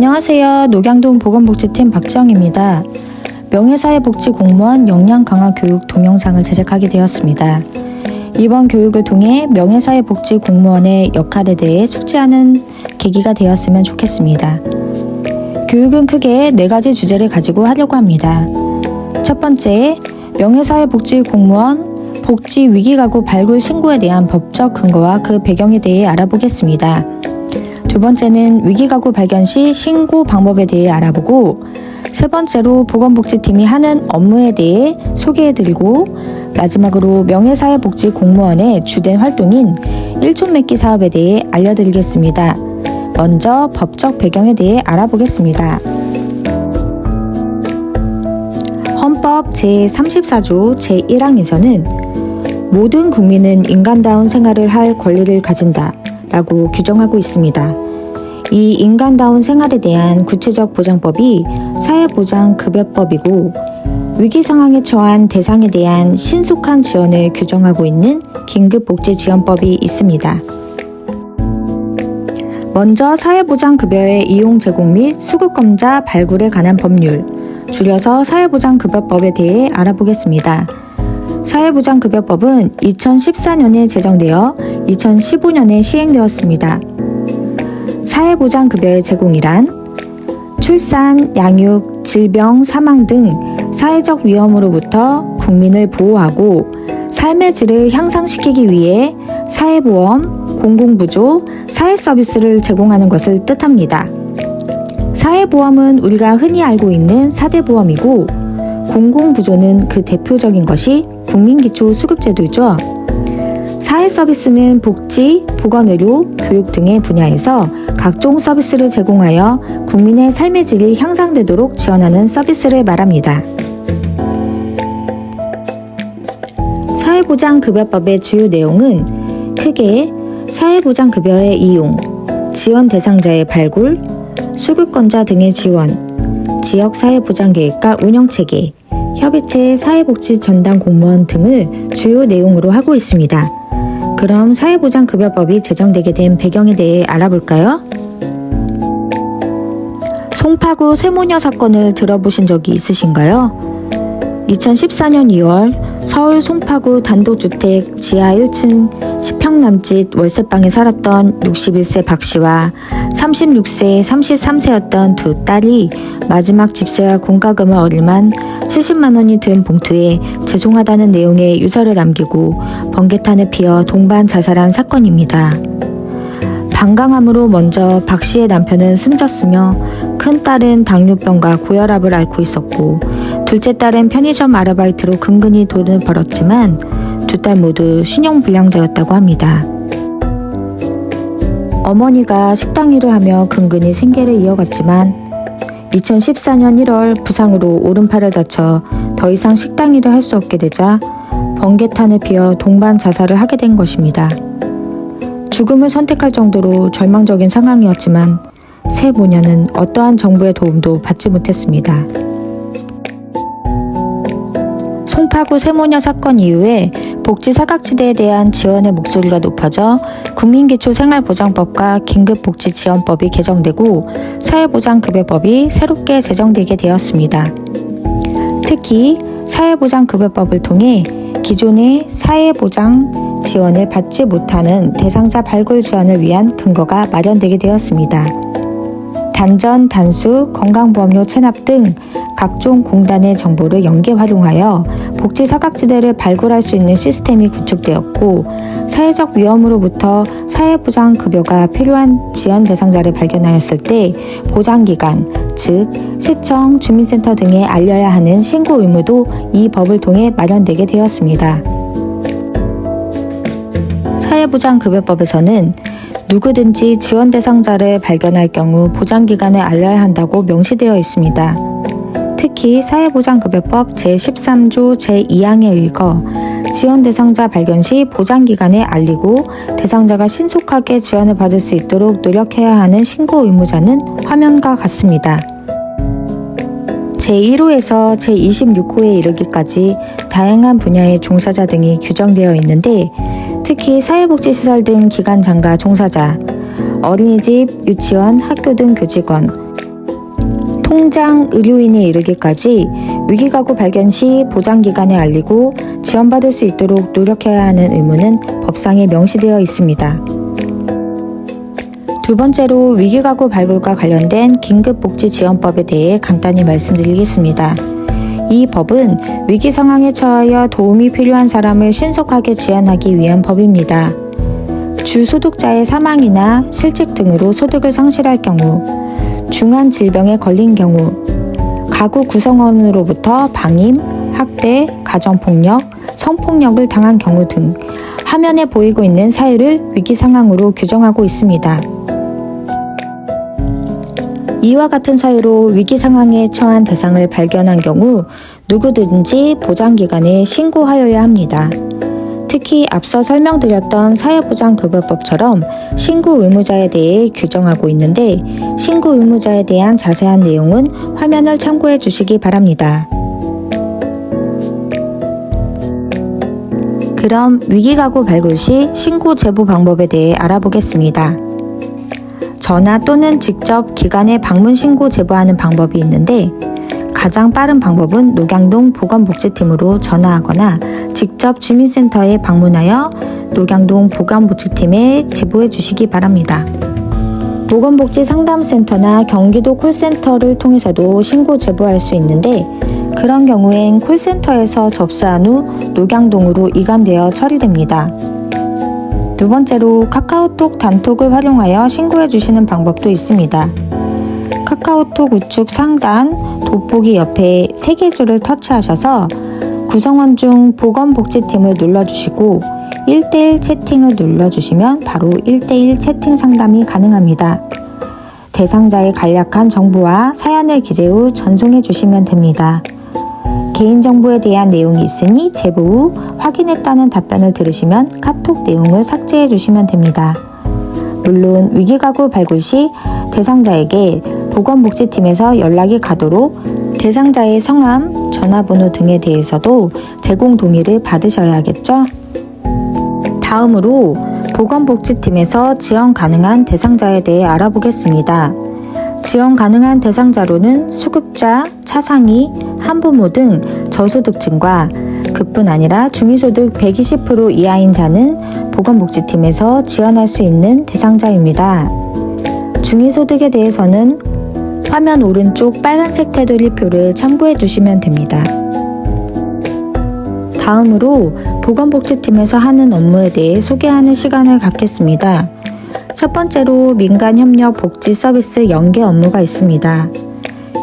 안녕하세요. 녹양동 보건복지팀 박지영입니다. 명예사회복지공무원 역량 강화 교육 동영상을 제작하게 되었습니다. 이번 교육을 통해 명예사회복지공무원의 역할에 대해 숙지하는 계기가 되었으면 좋겠습니다. 교육은 크게 4가지 주제를 가지고 하려고 합니다. 첫 번째, 명예사회복지공무원 복지위기가구 발굴 신고에 대한 법적 근거와 그 배경에 대해 알아보겠습니다. 두 번째는 위기가구 발견 시 신고 방법에 대해 알아보고, 세 번째로 보건복지팀이 하는 업무에 대해 소개해드리고, 마지막으로 명예사회복지공무원의 주된 활동인 일촌 맺기 사업에 대해 알려드리겠습니다. 먼저 법적 배경에 대해 알아보겠습니다. 헌법 제34조 제1항에서는 모든 국민은 인간다운 생활을 할 권리를 가진다 라고 규정하고 있습니다. 이 인간다운 생활에 대한 구체적 보장법이 사회보장급여법이고, 위기 상황에 처한 대상에 대한 신속한 지원을 규정하고 있는 긴급복지지원법이 있습니다. 먼저 사회보장급여의 이용 제공 및 수급검자 발굴에 관한 법률, 줄여서 사회보장급여법에 대해 알아보겠습니다. 사회보장급여법은 2014년에 제정되어 2015년에 시행되었습니다. 사회보장급여의 제공이란 출산, 양육, 질병, 사망 등 사회적 위험으로부터 국민을 보호하고 삶의 질을 향상시키기 위해 사회보험, 공공부조, 사회서비스를 제공하는 것을 뜻합니다. 사회보험은 우리가 흔히 알고 있는 4대 보험이고, 공공부조는 그 대표적인 것이 국민기초수급제도죠. 사회서비스는 복지, 보건의료, 교육 등의 분야에서 각종 서비스를 제공하여 국민의 삶의 질이 향상되도록 지원하는 서비스를 말합니다. 사회보장급여법의 주요 내용은 크게 사회보장급여의 이용, 지원 대상자의 발굴, 수급권자 등의 지원, 지역사회보장계획과 운영체계, 협의체 사회복지 전담 공무원 등을 주요 내용으로 하고 있습니다. 그럼 사회보장급여법이 제정되게 된 배경에 대해 알아볼까요? 송파구 세모녀 사건을 들어보신 적이 있으신가요? 2014년 2월 서울 송파구 단독주택 지하 1층 10평 남짓 월세방에 살았던 61세 박 씨와 36세, 33세였던 두 딸이 마지막 집세와 공과금을 얻을만 70만 원이 든 봉투에 죄송하다는 내용의 유서를 남기고 번개탄을 피워 동반 자살한 사건입니다. 방광암으로 먼저 박 씨의 남편은 숨졌으며, 큰 딸은 당뇨병과 고혈압을 앓고 있었고, 둘째 딸은 편의점 아르바이트로 근근히 돈을 벌었지만 두 딸 모두 신용불량자였다고 합니다. 어머니가 식당 일을 하며 근근히 생계를 이어갔지만 2014년 1월 부상으로 오른팔을 다쳐 더 이상 식당 일을 할 수 없게 되자 번개탄을 피워 동반 자살을 하게 된 것입니다. 죽음을 선택할 정도로 절망적인 상황이었지만 세 모녀는 어떠한 정부의 도움도 받지 못했습니다. 송파구 세모녀 사건 이후에 복지 사각지대에 대한 지원의 목소리가 높아져 국민기초생활보장법과 긴급복지지원법이 개정되고 사회보장급여법이 새롭게 제정되게 되었습니다. 특히 사회보장급여법을 통해 기존의 사회보장 지원을 받지 못하는 대상자 발굴 지원을 위한 근거가 마련되게 되었습니다. 단전, 단수, 건강보험료 체납 등 각종 공단의 정보를 연계 활용하여 복지 사각지대를 발굴할 수 있는 시스템이 구축되었고, 사회적 위험으로부터 사회보장급여가 필요한 지원 대상자를 발견하였을 때 보장기관, 즉 시청, 주민센터 등에 알려야 하는 신고 의무도 이 법을 통해 마련되게 되었습니다. 사회보장급여법에서는 누구든지 지원 대상자를 발견할 경우 보장기관에 알려야 한다고 명시되어 있습니다. 특히 사회보장급여법 제13조 제2항에 의거 지원 대상자 발견 시 보장기관에 알리고 대상자가 신속하게 지원을 받을 수 있도록 노력해야 하는 신고 의무자는 화면과 같습니다. 제1호에서 제26호에 이르기까지 다양한 분야의 종사자 등이 규정되어 있는데, 특히 사회복지시설 등 기관 장가 종사자, 어린이집, 유치원, 학교 등 교직원, 통장, 의료인에 이르기까지 위기가구 발견 시 보장기관에 알리고 지원받을 수 있도록 노력해야 하는 의무는 법상에 명시되어 있습니다. 두 번째로 위기가구 발굴과 관련된 긴급복지지원법에 대해 간단히 말씀드리겠습니다. 이 법은 위기 상황에 처하여 도움이 필요한 사람을 신속하게 지원하기 위한 법입니다. 주소득자의 사망이나 실직 등으로 소득을 상실할 경우, 중한 질병에 걸린 경우, 가구 구성원으로부터 방임, 학대, 가정폭력, 성폭력을 당한 경우 등 화면에 보이고 있는 사유를 위기 상황으로 규정하고 있습니다. 이와 같은 사유로 위기 상황에 처한 대상을 발견한 경우 누구든지 보장기관에 신고하여야 합니다. 특히 앞서 설명드렸던 사회보장급여법처럼 신고 의무자에 대해 규정하고 있는데 신고 의무자에 대한 자세한 내용은 화면을 참고해 주시기 바랍니다. 그럼 위기가구 발굴 시 신고 제보 방법에 대해 알아보겠습니다. 전화 또는 직접 기관에 방문 신고 제보하는 방법이 있는데 가장 빠른 방법은 녹양동 보건복지팀으로 전화하거나 직접 주민센터에 방문하여 녹양동 보건복지팀에 제보해 주시기 바랍니다. 보건복지상담센터나 경기도 콜센터를 통해서도 신고 제보할 수 있는데 그런 경우엔 콜센터에서 접수한 후 녹양동으로 이관되어 처리됩니다. 두 번째로 카카오톡 단톡을 활용하여 신고해 주시는 방법도 있습니다. 카카오톡 우측 상단 돋보기 옆에 3개줄을 터치하셔서 구성원 중 보건복지팀을 눌러주시고 1대1 채팅을 눌러주시면 바로 1대1 채팅 상담이 가능합니다. 대상자의 간략한 정보와 사연을 기재 후 전송해 주시면 됩니다. 개인정보에 대한 내용이 있으니 제보 후 확인했다는 답변을 들으시면 카톡 내용을 삭제해 주시면 됩니다. 물론 위기가구 발굴 시 대상자에게 보건복지팀에서 연락이 가도록 대상자의 성함, 전화번호 등에 대해서도 제공 동의를 받으셔야 하겠죠? 다음으로 보건복지팀에서 지원 가능한 대상자에 대해 알아보겠습니다. 지원 가능한 대상자로는 수급자, 차상위, 한부모 등 저소득층과 그뿐 아니라 중위소득 120% 이하인 자는 보건복지팀에서 지원할 수 있는 대상자입니다. 중위소득에 대해서는 화면 오른쪽 빨간색 테두리표를 참고해 주시면 됩니다. 다음으로 보건복지팀에서 하는 업무에 대해 소개하는 시간을 갖겠습니다. 첫 번째로 민간협력 복지 서비스 연계 업무가 있습니다.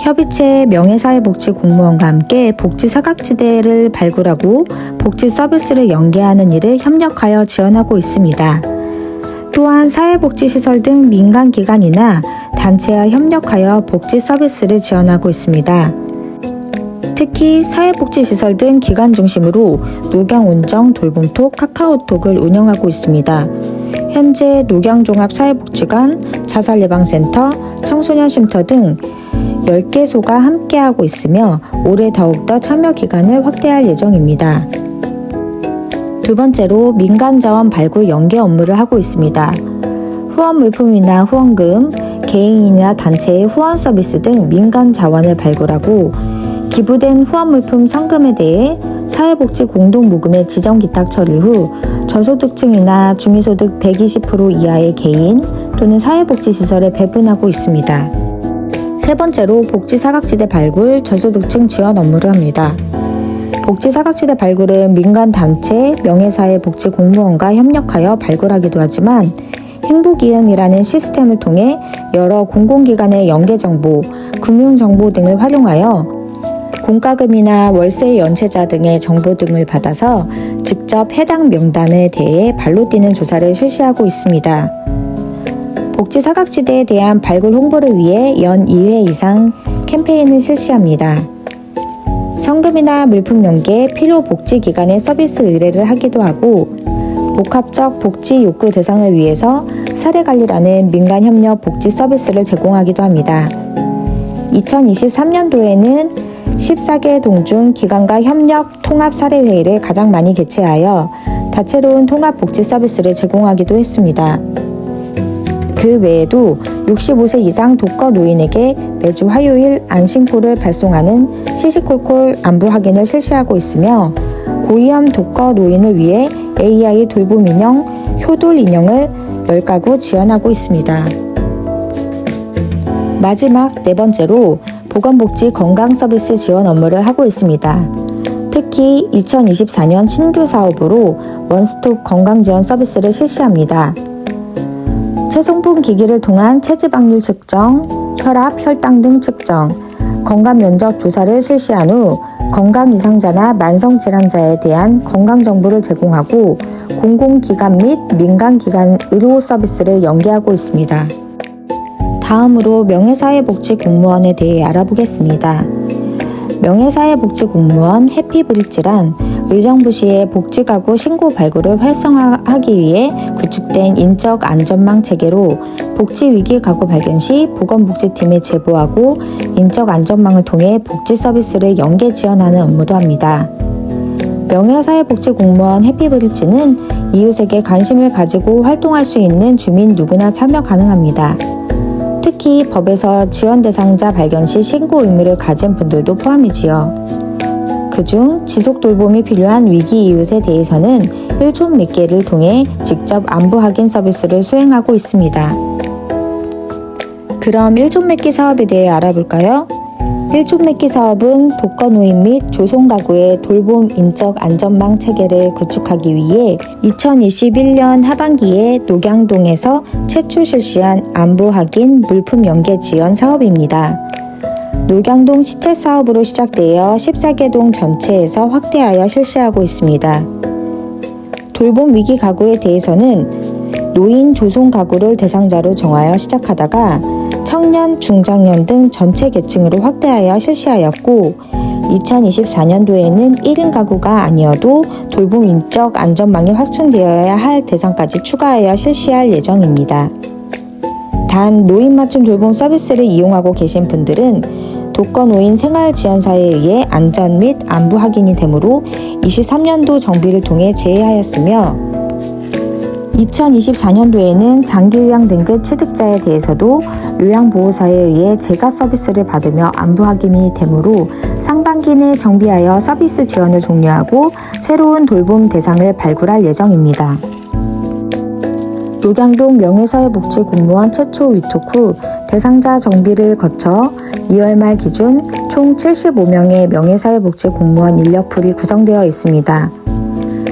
협의체 명예사회복지공무원과 함께 복지 사각지대를 발굴하고 복지 서비스를 연계하는 일을 협력하여 지원하고 있습니다. 또한 사회복지시설 등 민간기관이나 단체와 협력하여 복지 서비스를 지원하고 있습니다. 특히 사회복지시설 등 기관 중심으로 녹양온정 돌봄톡 카카오톡을 운영하고 있습니다. 현재 녹양종합사회복지관, 자살예방센터, 청소년쉼터 등 10개소가 함께하고 있으며 올해 더욱더 참여 기간을 확대할 예정입니다. 두 번째로 민간자원 발굴 연계 업무를 하고 있습니다. 후원 물품이나 후원금, 개인이나 단체의 후원 서비스 등 민간 자원을 발굴하고 기부된 후원 물품 성금에 대해 사회복지 공동모금의 지정 기탁 처리 후 저소득층이나 중위소득 120% 이하의 개인 또는 사회복지시설에 배분하고 있습니다. 세 번째로 복지사각지대 발굴, 저소득층 지원 업무를 합니다. 복지사각지대 발굴은 민간단체, 명예사회복지공무원과 협력하여 발굴하기도 하지만 행복이음이라는 시스템을 통해 여러 공공기관의 연계정보, 금융정보 등을 활용하여 공과금이나 월세 연체자 등의 정보 등을 받아서 직접 해당 명단에 대해 발로 뛰는 조사를 실시하고 있습니다. 복지사각지대에 대한 발굴 홍보를 위해 연 2회 이상 캠페인을 실시합니다. 성금이나 물품 연계, 필요 복지기관의 서비스 의뢰를 하기도 하고 복합적 복지 욕구 대상을 위해서 사례관리라는 민간협력 복지 서비스를 제공하기도 합니다. 2023년도에는 14개 동중 기관과 협력 통합 사례회의를 가장 많이 개최하여 다채로운 통합 복지 서비스를 제공하기도 했습니다. 그 외에도 65세 이상 독거 노인에게 매주 화요일 안심콜을 발송하는 시시콜콜 안부 확인을 실시하고 있으며 고위험 독거 노인을 위해 AI 돌봄 인형 효돌 인형을 10가구 지원하고 있습니다. 마지막 네 번째로 보건복지 건강 서비스 지원 업무를 하고 있습니다. 특히 2024년 신규 사업으로 원스톱 건강지원 서비스를 실시합니다. 체성분 기기를 통한 체지방률 측정, 혈압, 혈당 등 측정, 건강 면적 조사를 실시한 후 건강 이상자나 만성 질환자에 대한 건강 정보를 제공하고 공공기관 및 민간기관 의료 서비스를 연계하고 있습니다. 다음으로 명예사회복지 공무원에 대해 알아보겠습니다. 명예사회복지공무원 해피브릿지란 의정부시의 복지가구 신고 발굴을 활성화하기 위해 구축된 인적 안전망 체계로 복지위기 가구 발견 시 보건복지팀에 제보하고 인적 안전망을 통해 복지 서비스를 연계 지원하는 업무도 합니다. 명예사회복지공무원 해피브릿지는 이웃에게 관심을 가지고 활동할 수 있는 주민 누구나 참여 가능합니다. 특히 법에서 지원 대상자 발견 시 신고 의무를 가진 분들도 포함이지요. 그중 지속 돌봄이 필요한 위기 이웃에 대해서는 1촌 맺기를 통해 직접 안부 확인 서비스를 수행하고 있습니다. 그럼 1촌 맺기 사업에 대해 알아볼까요? 1촌 맺기 사업은 독거노인 및 조손가구의 돌봄 인적 안전망 체계를 구축하기 위해 2021년 하반기에 녹양동에서 최초 실시한 안부 확인 물품 연계 지원 사업입니다. 녹양동 시찰 사업으로 시작되어 14개 동 전체에서 확대하여 실시하고 있습니다. 돌봄 위기 가구에 대해서는 노인 조손 가구를 대상자로 정하여 시작하다가 청년, 중장년 등 전체 계층으로 확대하여 실시하였고 2024년도에는 1인 가구가 아니어도 돌봄 인적 안전망이 확충되어야 할 대상까지 추가하여 실시할 예정입니다. 단 노인 맞춤 돌봄 서비스를 이용하고 계신 분들은 독거노인 생활지원사에 의해 안전 및 안부 확인이 되므로 23년도 정비를 통해 제외하였으며 2024년도에는 장기요양 등급 취득자에 대해서도 요양보호사에 의해 재가 서비스를 받으며 안부 확인이 되므로 상반기 내 정비하여 서비스 지원을 종료하고 새로운 돌봄 대상을 발굴할 예정입니다. 녹양동 명예사회복지공무원 최초 위촉 후 대상자 정비를 거쳐 2월 말 기준 총 75명의 명예사회복지공무원 인력풀이 구성되어 있습니다.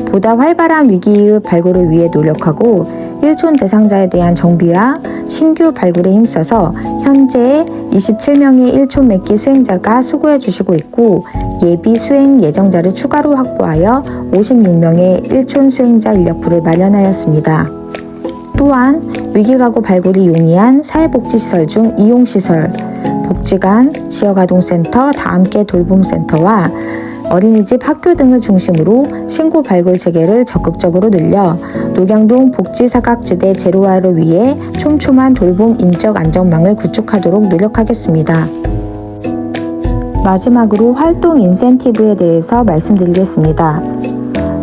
보다 활발한 위기 이후 발굴을 위해 노력하고 1촌 대상자에 대한 정비와 신규 발굴에 힘써서 현재 27명의 1촌 맺기 수행자가 수고해 주시고 있고 예비 수행 예정자를 추가로 확보하여 56명의 1촌 수행자 인력풀을 마련하였습니다. 또한 위기가구 발굴이 용이한 사회복지시설 중 이용시설, 복지관, 지역아동센터, 다함께 돌봄센터와 어린이집, 학교 등을 중심으로 신고 발굴 체계를 적극적으로 늘려 녹양동 복지사각지대 제로화를 위해 촘촘한 돌봄 인적 안전망을 구축하도록 노력하겠습니다. 마지막으로 활동 인센티브에 대해서 말씀드리겠습니다.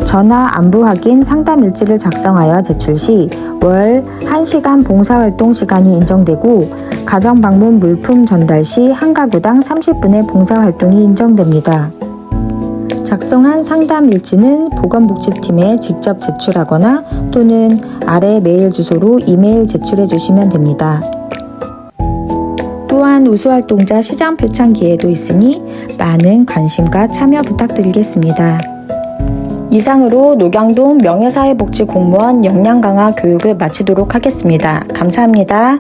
전화 안부 확인 상담 일지를 작성하여 제출 시 월 1시간 봉사활동 시간이 인정되고 가정 방문 물품 전달 시 한 가구당 30분의 봉사활동이 인정됩니다. 작성한 상담 일지는 보건복지팀에 직접 제출하거나 또는 아래 메일 주소로 이메일 제출해 주시면 됩니다. 또한 우수활동자 시장 표창 기회도 있으니 많은 관심과 참여 부탁드리겠습니다. 이상으로 녹양동 명예사회복지공무원 역량 강화 교육을 마치도록 하겠습니다. 감사합니다.